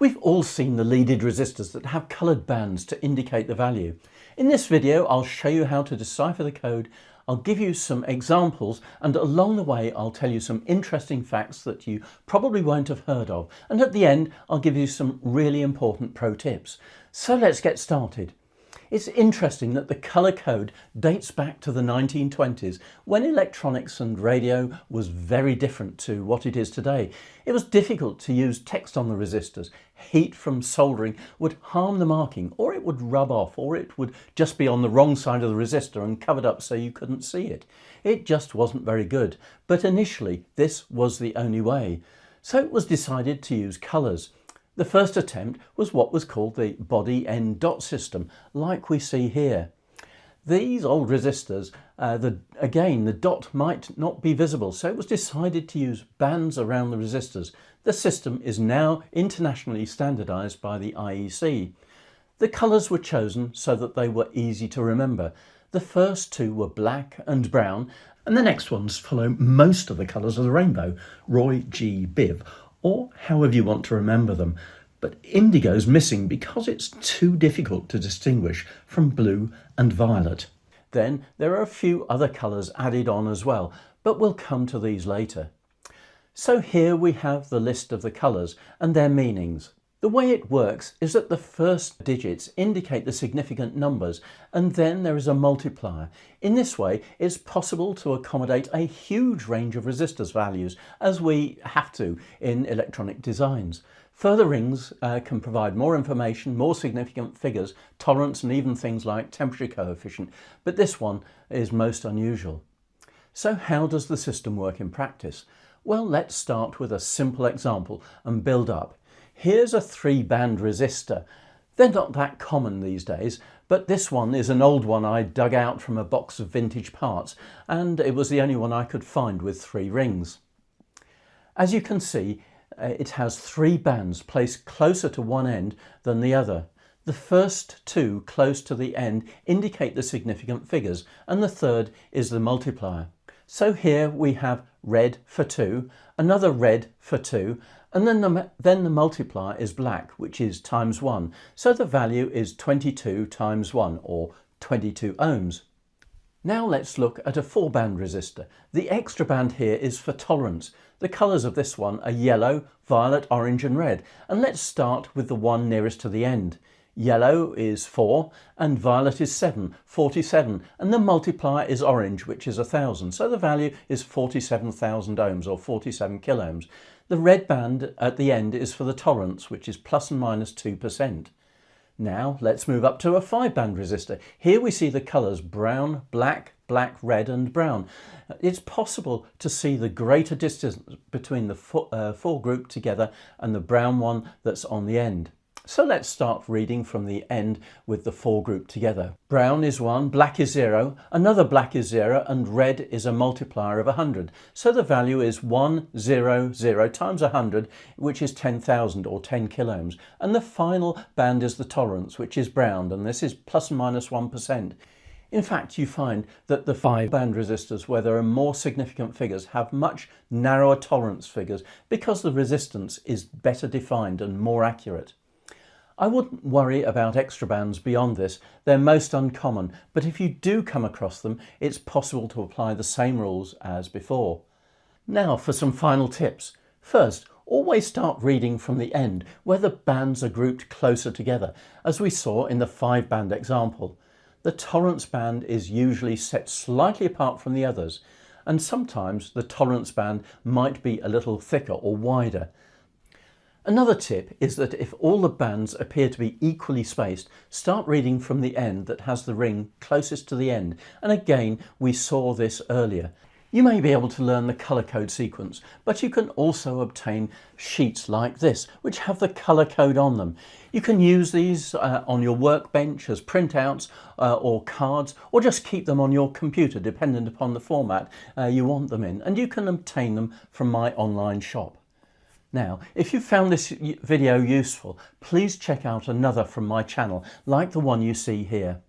We've all seen the leaded resistors that have coloured bands to indicate the value. In this video, I'll show you how to decipher the code, I'll give you some examples, and along the way I'll tell you some interesting facts that you probably won't have heard of. And at the end, I'll give you some really important pro tips. So let's get started. It's interesting that the colour code dates back to the 1920s, when electronics and radio was very different to what it is today. It was difficult to use text on the resistors. Heat from soldering would harm the marking, or it would rub off, or it would just be on the wrong side of the resistor and covered up so you couldn't see it. It just wasn't very good. But initially, this was the only way. So it was decided to use colours. The first attempt was what was called the body end dot system, like we see here. These old resistors, again, the dot might not be visible, so it was decided to use bands around the resistors. The system is now internationally standardised by the IEC. The colours were chosen so that they were easy to remember. The first two were black and brown, and the next ones follow most of the colours of the rainbow, Roy G. Biv, or however you want to remember them. But indigo's missing because it's too difficult to distinguish from blue and violet. Then there are a few other colours added on as well, but we'll come to these later. So here we have the list of the colours and their meanings. The way it works is that the first digits indicate the significant numbers, and then there is a multiplier. In this way, it's possible to accommodate a huge range of resistors values, as we have to in electronic designs. Further rings can provide more information, more significant figures, tolerance, and even things like temperature coefficient, but this one is most unusual. So how does the system work in practice? Well, let's start with a simple example and build up. Here's a 3-band resistor. They're not that common these days, but this one is an old one I dug out from a box of vintage parts, and it was the only one I could find with 3 rings. As you can see, it has 3 bands placed closer to one end than the other. The first 2 close to the end indicate the significant figures, and the third is the multiplier. So here we have red for 2, another red for 2, and then the multiplier is black, which is times 1. So the value is 22 times 1, or 22 ohms. Now let's look at a 4-band resistor. The extra band here is for tolerance. The colours of this one are yellow, violet, orange and red. And let's start with the one nearest to the end. Yellow is 4 and violet is 7, 47, and the multiplier is orange, which is 1000. So the value is 47,000 ohms, or 47 kiloohms. The red band at the end is for the tolerance, which is plus and minus 2%. Now let's move up to a 5-band resistor. Here we see the colours brown, black, black, red and brown. It's possible to see the greater distance between the 4 grouped together and the brown one that's on the end. So let's start reading from the end with the 4 grouped together. Brown is 1, black is 0, another black is 0, and red is a multiplier of 100. So the value is 100 times 100, which is 10,000 or 10 kiloohms. And the final band is the tolerance, which is brown, and this is plus and minus 1%. In fact, you find that the 5-band resistors where there are more significant figures have much narrower tolerance figures because the resistance is better defined and more accurate. I wouldn't worry about extra bands beyond this. They're most uncommon, but if you do come across them, it's possible to apply the same rules as before. Now for some final tips. First, always start reading from the end, where the bands are grouped closer together, as we saw in the 5-band example. The tolerance band is usually set slightly apart from the others, and sometimes the tolerance band might be a little thicker or wider. Another tip is that if all the bands appear to be equally spaced, start reading from the end that has the ring closest to the end. And again, we saw this earlier. You may be able to learn the colour code sequence, but you can also obtain sheets like this, which have the colour code on them. You can use these on your workbench as printouts or cards, or just keep them on your computer, dependent upon the format you want them in. And you can obtain them from my online shop. Now, if you found this video useful, please check out another from my channel, like the one you see here.